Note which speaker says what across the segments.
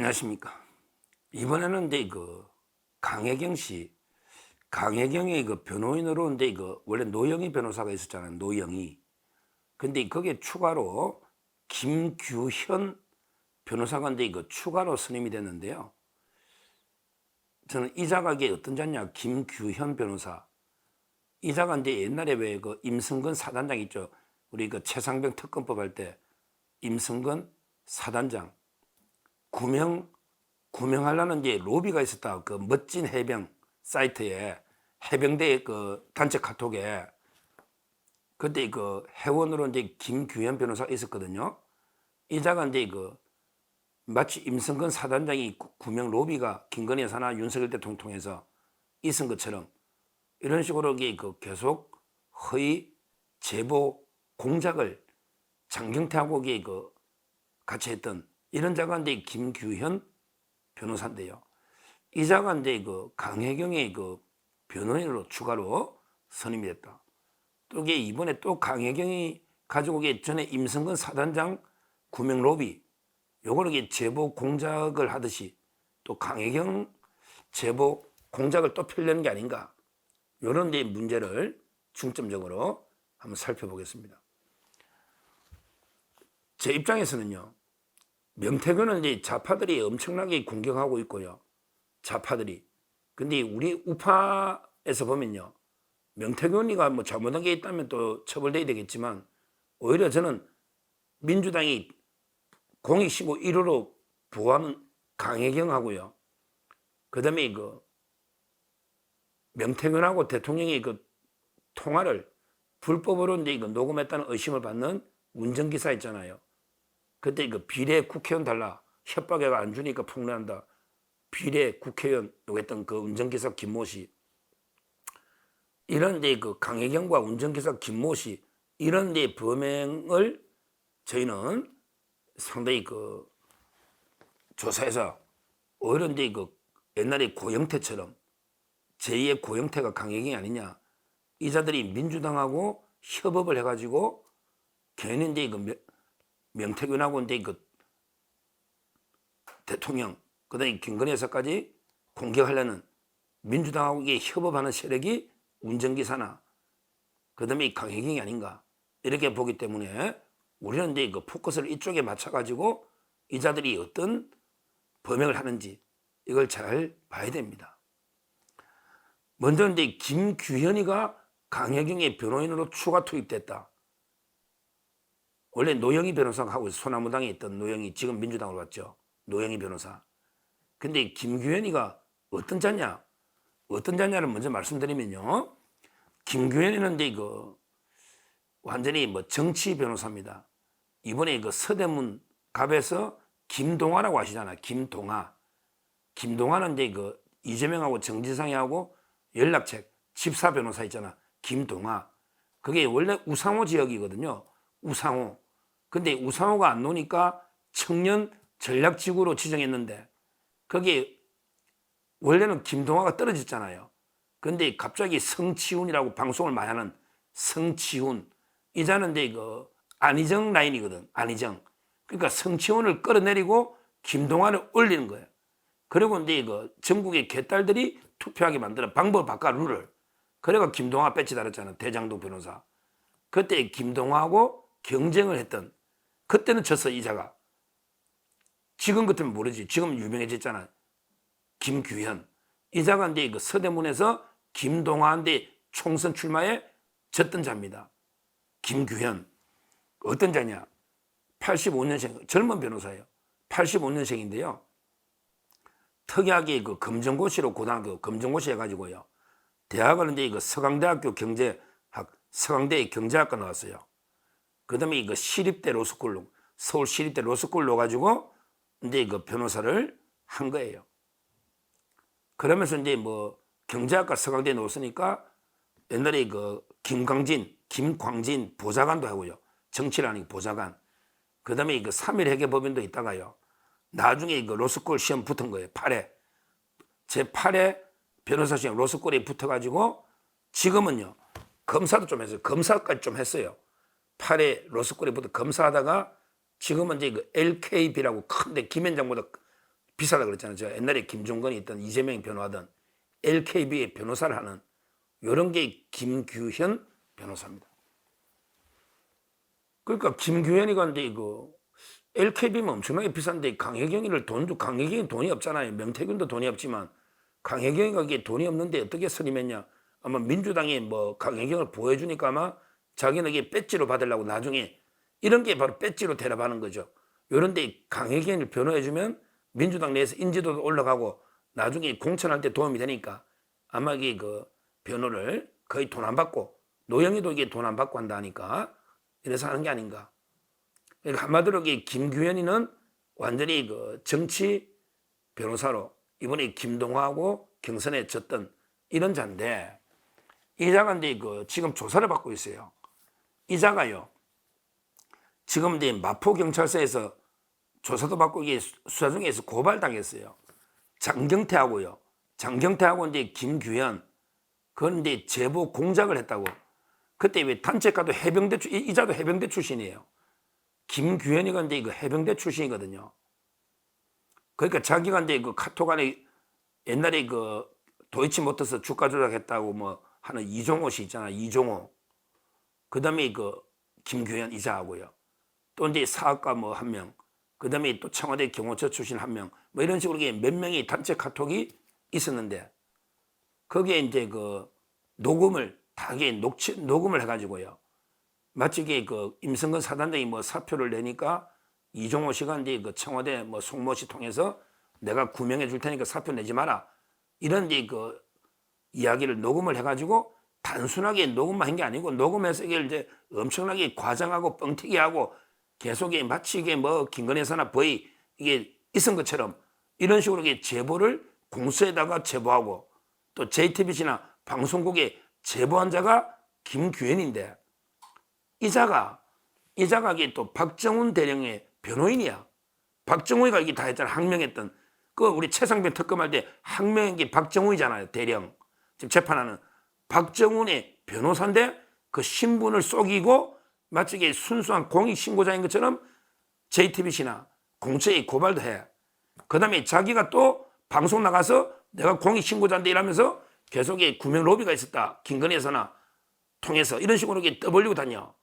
Speaker 1: 안녕하십니까. 이번에는 강혜경 씨, 강혜경의 변호인으로 원래 노영희 변호사가 있었잖아요. 노영희. 근데 거기에 추가로 김규현 변호사가 추가로 선임이 됐는데요. 저는 이 자가 어떤 자냐, 김규현 변호사. 이 자가 옛날에 왜 임성근 사단장 있죠. 우리 최상병 특검법 할 때 임성근 사단장 구명하려는 로비가 있었다. 그 멋진 해병 사이트에 해병대 단체 카톡에 그때 회원으로 김규현 변호사가 있었거든요. 이 자가 마치 임성근 사단장이 구명 로비가 김건희 여사나 윤석열 대통령 통해서 있은 것처럼 이런 식으로 계속 허위 제보 공작을 장경태하고 같이 했던 이런 자가 김규현 변호사인데요. 이 자가 강혜경의 변호인으로 추가로 선임이 됐다. 또 이번에 또 강혜경이 가지고 전에 임성근 사단장 구명 로비 요거를 제보 공작을 하듯이 또 강혜경 제보 공작을 또 펴려는 게 아닌가, 이런 문제를 중점적으로 한번 살펴보겠습니다. 제 입장에서는요, 명태균은 좌파들이 엄청나게 공격하고 있고요. 좌파들이. 근데 우리 우파에서 보면요, 명태균이가 잘못한 게 있다면 또 처벌돼야 되겠지만, 오히려 저는 민주당이 공익신고 1호로 보호하는 강혜경하고요, 그 다음에 명태균하고 대통령이 통화를 불법으로 녹음했다는 의심을 받는 운전기사 있잖아요. 그때 비례 국회의원 달라, 협박해가 안 주니까 폭로한다, 비례 국회의원 요랬던 운전기사 김모 씨, 이런 강혜경과 운전기사 김모 씨 이런 범행을 저희는 상당히 조사해서 오히려 옛날에 고영태처럼 제2의 고영태가 강혜경이 아니냐, 이 자들이 민주당하고 협업을 해가지고 괜히 명태균하고 대통령 그다음에 김건희 여사까지 공격하려는 민주당하고 협업하는 세력이 운전기사나 그다음에 강혜경이 아닌가, 이렇게 보기 때문에 우리는 포커스를 이쪽에 맞춰가지고 이 자들이 어떤 범행을 하는지 이걸 잘 봐야 됩니다. 먼저 김규현이가 강혜경의 변호인으로 추가 투입됐다. 원래 노영희 변호사가 하고 소나무당에 있던 노영희, 지금 민주당으로 왔죠. 노영희 변호사. 근데 김규현이가 어떤 자냐? 어떤 자냐를 먼저 말씀드리면요, 김규현이는 완전히 정치 변호사입니다. 이번에 서대문 갑에서 김동아라고 아시잖아요. 김동아는 이재명하고 정진상이하고 연락책 집사 변호사 있잖아. 김동아. 그게 원래 우상호 지역이거든요. 우상호. 근데 우상호가 안 노니까 청년 전략지구로 지정했는데 거기에 원래는 김동아가 떨어졌잖아요. 근데 갑자기 성치훈이라고 방송을 많이 하는 성치훈, 이 자는 안희정 라인이거든. 안희정. 그러니까 성치훈을 끌어내리고 김동아를 올리는 거예요. 그리고 전국의 개딸들이 투표하게 만드는 방법 바꿔 룰을. 그래가 김동아 배치 달았잖아. 대장동 변호사. 그때 김동아하고 경쟁을 했던, 그때는 졌어. 이자가. 지금 같으면 모르지. 지금 유명해졌잖아. 김규현. 이자가 서대문에서 김동아한테 총선 출마에 졌던 자입니다. 김규현. 어떤 자냐? 85년생, 젊은 변호사예요. 85년생인데요. 특이하게 검정고시로 고등학교 검정고시 해가지고요, 대학은 서강대학교 경제학, 서강대 경제학과 나왔어요. 그 다음에 시립대 로스쿨로, 서울 시립대 로스쿨 넣어가지고 변호사를 한 거예요. 그러면서 경제학과 서강대에 넣었으니까 옛날에 김광진 보좌관도 하고요. 정치를 아니고 보좌관. 그 다음에 3일 회계법인도 있다가요, 나중에 로스쿨 시험 붙은 거예요. 8회. 제8회 변호사 시험 로스쿨에 붙어가지고 지금은요, 검사도 좀 했어요. 검사까지 좀 했어요. 8회 로스쿨에 붙어 검사하다가 지금은 LKB라고 큰데 김현장보다 비싸다 그랬잖아요. 제가 옛날에 김종건이 있던 이재명이 변호하던 LKB의 변호사를 하는 이런 게 김규현 변호사입니다. 그러니까 김규현이가 이제 이거 LKB면 엄청나게 비싼데 강혜경이를 강혜경이 돈이 없잖아요. 명태균도 돈이 없지만 강혜경이가 이게 돈이 없는데 어떻게 선임했냐? 아마 민주당이 뭐 강혜경을 보여주니까 아마 자기는 이게 배지로 받으려고 나중에 이런 게 바로 배지로 대답하는 거죠. 이런데 강혜경을 변호해주면 민주당 내에서 인지도도 올라가고 나중에 공천할 때 도움이 되니까 아마 이게 그 변호를 거의 돈 안 받고 노영희도 이게 돈 안 받고 한다니까 이래서 하는 게 아닌가. 그러니까 한마디로 김규현이는 완전히 그 정치 변호사로 이번에 김동화하고 경선에 졌던 이런 자인데 이 자가 이제 그 지금 조사를 받고 있어요. 이 자가요. 지금 이제 마포경찰서에서 조사도 받고 이게 수사 중에서 고발당했어요. 장경태하고요. 장경태하고 이제 김규현 그건 이제 제보 공작을 했다고. 그때 왜 단체가도 해병대 이자도 해병대 출신이에요. 김규현이가 이제 그 해병대 출신이거든요. 그러니까 자기가 이제 그 카톡 안에 옛날에 그 도이치모터스 주가 조작했다고 뭐 하는 이종호 씨 있잖아. 이종호. 그다음에 그 김규현 이자하고요. 또 이제 사학과 뭐 한 명. 그다음에 또 청와대 경호처 출신 한 명. 뭐 이런 식으로 몇 명의 단체 카톡이 있었는데 거기에 이제 그 녹음을 녹음을 해가지고요. 마치 그 임성근 사단장이 뭐 사표를 내니까 이종호 씨가 이제 그 청와대 뭐 송모 씨 통해서 내가 구명해 줄 테니까 사표 내지 마라. 이런 이제 그 이야기를 녹음을 해가지고 단순하게 녹음만 한 게 아니고 녹음해서 이게 이제 엄청나게 과장하고 뻥튀기하고 계속 마치 이게 뭐 김건희사나 거의 이게 있은 것처럼 이런 식으로 이게 제보를 공수에다가 제보하고 또 JTBC나 방송국에 제보한 자가 김규현인데 이 자가 이게 또 박정훈 대령의 변호인이야. 박정훈이가 이게 다 했잖아. 항명했던 그 우리 최상병 특검할 때 항명한 게 박정훈이잖아요. 대령 지금 재판하는 박정훈의 변호사인데 그 신분을 속이고 마치 이게 순수한 공익신고자인 것처럼 JTBC나 공처에 고발도 해. 그 다음에 자기가 또 방송 나가서 내가 공익신고자인데 이러면서 계속 구명 로비가 있었다. 김건희에서나 통해서 이런 식으로 이게 떠벌리고 다녀.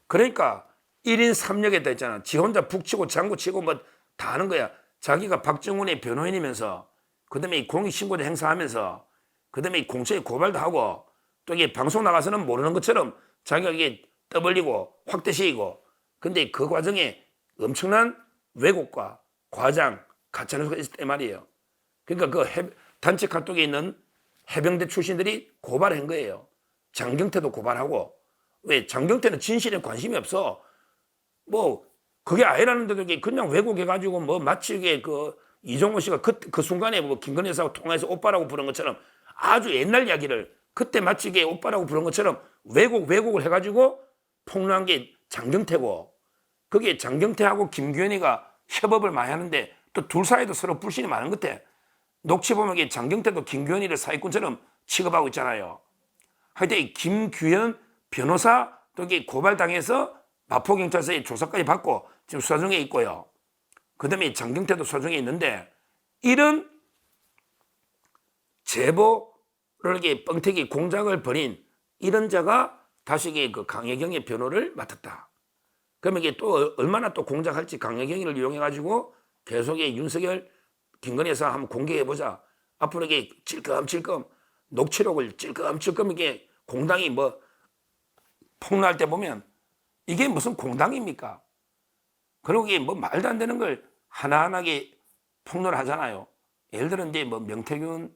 Speaker 1: 그러니까 1인 3역에다 있잖아. 지 혼자 북치고 장구치고 뭐 다 하는 거야. 자기가 박정훈의 변호인이면서 그 다음에 공익신고자 행사하면서 그 다음에 공처에 고발도 하고 또 이게 방송 나가서는 모르는 것처럼 자기가 이게 떠벌리고 확대시키고 근데 그 과정에 엄청난 왜곡과 과장, 가짜뉴스가 있을 말이에요. 그러니까 그 단체 카톡에 있는 해병대 출신들이 고발한 거예요. 장경태도 고발하고 왜 장경태는 진실에 관심이 없어. 뭐 그게 아니라는데도 그냥 왜곡해가지고 뭐 마치 이게 그 이종호 씨가 그 순간에 뭐 김건희 여사하고 통화해서 오빠라고 부른 것처럼 아주 옛날 이야기를 그때 마치 이게 오빠라고 부른 것처럼 왜곡을 해가지고 폭로한 게 장경태고 그게 장경태하고 김규현이가 협업을 많이 하는데 또 둘 사이도 서로 불신이 많은 것 같아. 녹취 보면 이게 장경태도 김규현이를 사기꾼처럼 취급하고 있잖아요. 하여튼 이 김규현 변호사 또 이게 고발당해서 마포경찰서에 조사까지 받고 지금 수사 중에 있고요. 그 다음에 장경태도 수사 중에 있는데 이런 제보를 이렇게 뻥튀기 공작을 벌인 이런 자가 다시 이게 그 강혜경의 변호를 맡았다. 그러면 이게 또 얼마나 또 공작할지 강혜경을 이용해가지고 계속 윤석열 김건희 여사 한번 공개해보자. 앞으로 이게 찔끔찔끔 녹취록을 찔끔찔끔 이게 공당이 뭐 폭로할 때 보면 이게 무슨 공당입니까? 그리고 이게 뭐 말도 안 되는 걸 하나하나게 폭로를 하잖아요. 예를 들어 이제 뭐 명태균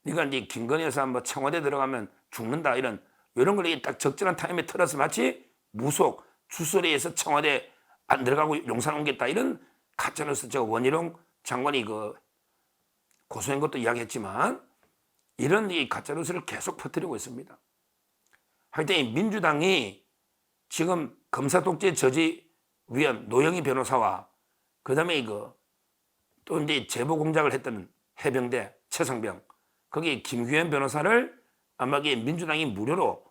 Speaker 1: 네가 이제 김건희 여사 뭐 청와대 들어가면 죽는다 이런 걸 딱 적절한 타임에 틀어서 마치 무속 주소리에서 청와대 안 들어가고 용산 옮겼다 이런 가짜뉴스 저 원희룡 장관이 그 고소한 것도 이야기했지만 이런 이 가짜뉴스를 계속 퍼뜨리고 있습니다. 하여튼 민주당이 지금 검사 독재 저지위원 노영희 변호사와 그 다음에 또 이제 제보 공작을 했던 해병대 최상병 거기 김규현 변호사를 아마 민주당이 무료로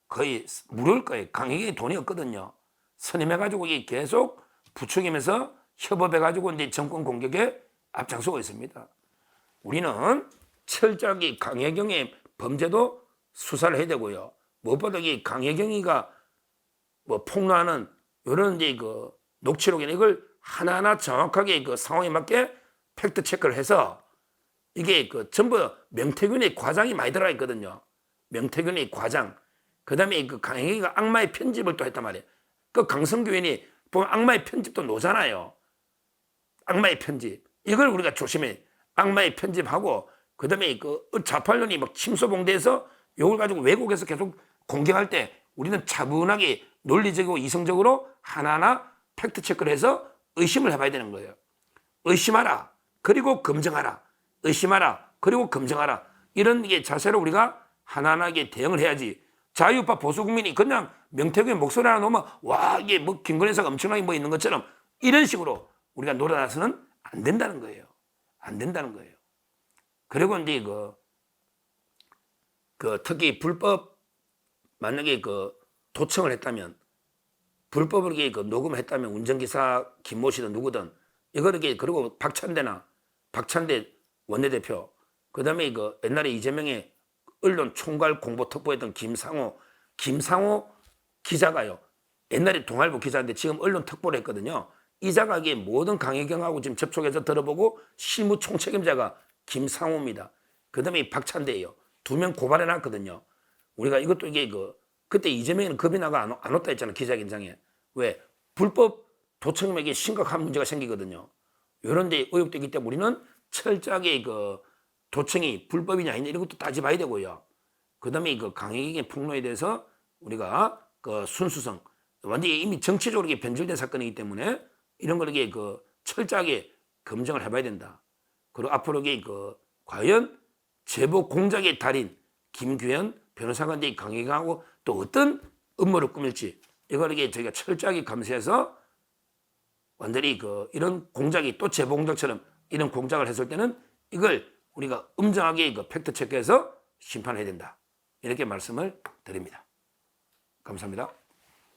Speaker 1: 거의 무료일 거예요. 강력하게 돈이 없거든요. 선임해가지고 계속 부추기면서 협업해가지고 이제 정권 공격에 앞장서고 있습니다. 우리는 철저하게 강혜경의 범죄도 수사를 해야 되고요. 무엇보다 이 강혜경이가 뭐 폭로하는 이런 이제 그 녹취록이나 이걸 하나하나 정확하게 그 상황에 맞게 팩트 체크를 해서 이게 그 전부 명태균의 과장이 많이 들어가 있거든요. 명태균의 과장. 그 다음에 그 강혜경이가 악마의 편집을 또 했단 말이에요. 그 강성규인이 보면 악마의 편집도 놓잖아요. 악마의 편집. 이걸 우리가 조심해. 악마의 편집하고 그 다음에 그 좌팔론이 막 침소봉대해서 이걸 가지고 외국에서 계속 공격할 때 우리는 차분하게 논리적이고 이성적으로 하나하나 팩트 체크를 해서 의심을 해봐야 되는 거예요. 의심하라. 그리고 검증하라. 의심하라. 그리고 검증하라. 이런 게 자세로 우리가 하나하나게 대응을 해야지. 자유우파 보수국민이 그냥 명태균의 목소리 하나 놓으면 와 이게 뭐 김건희사가 엄청나게 뭐 있는 것처럼 이런 식으로 우리가 놀아나서는 안 된다는 거예요. 안 된다는 거예요. 그리고 이제 그 특히 불법 만약에 그 도청을 했다면 불법으로 그 녹음했다면 운전기사 김모 씨든 누구든 이거를 그리고 박찬대 원내대표 그다음에 그 옛날에 이재명의 언론 총괄 공보 특보했던 김상호 기자가요. 옛날에 동아일보 기자인데 지금 언론 특보를 했거든요. 이자가 이게 모든 강혜경하고 지금 접촉해서 들어보고 실무 총책임자가 김상호입니다. 그다음에 박찬대예요. 2명 고발해놨거든요. 우리가 이것도 이게 그때 이재명이는 겁이 나가 안 왔다 했잖아 기자회견장에. 왜? 불법 도청임에게 심각한 문제가 생기거든요. 이런 데 의혹도 있기 때문에 우리는 철저하게 도청이 불법이냐 아니냐 이런 것도 따져봐야 되고요. 그 다음에 강혜경의 폭로에 대해서 우리가 순수성 완전히 이미 정치적으로 변질된 사건이기 때문에 이런 걸 철저하게 검증을 해봐야 된다. 그리고 앞으로 과연 제보 공작의 달인 김규현 변호사가 이제 강혜경하고 또 어떤 음모를 꾸밀지 이걸 저희가 철저하게 감시해서 완전히 이런 공작이 또 제보 공작처럼 이런 공작을 했을 때는 이걸 우리가 엄정하게 팩트 체크해서 심판해야 된다. 이렇게 말씀을 드립니다. 감사합니다.